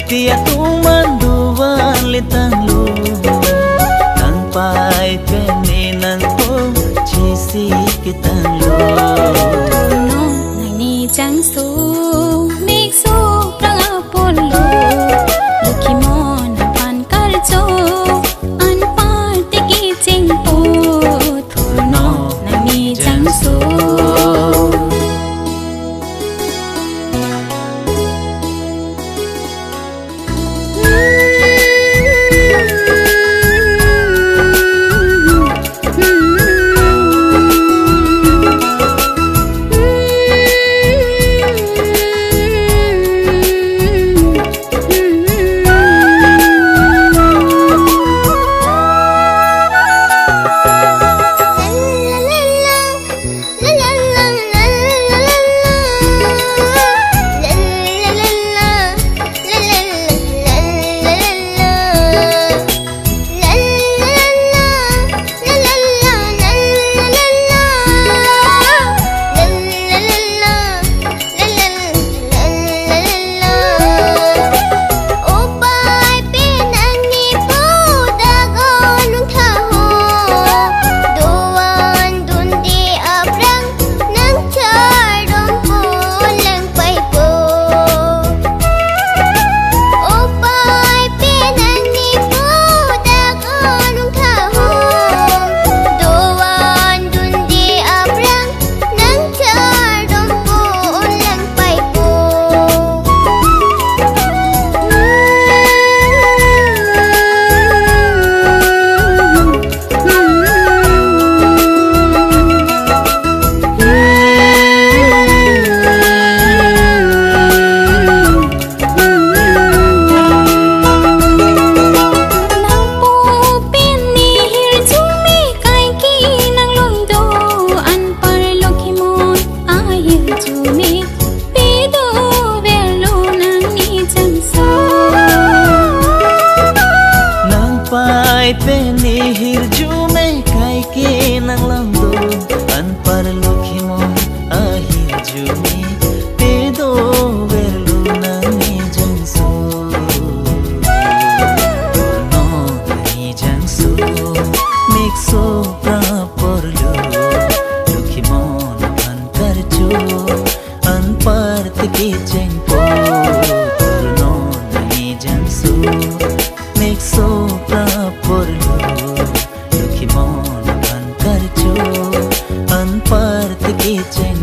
Pia tuman duwan litang lu nang pai peni nang po chisi kitang lu no nani chang su mik su prang apollo LOKHIMON pan kar cho an par te ki ching po no nani chang su Peni hirju me kai ke nang lamdo an par LOKHIMON ahir ju me pedo velu nani janso no nani janso mixo pra porlo LOKHIMON an karcho an par te jengpo no nani janso mixo pra LOKHIMON an karcho an part ke cheng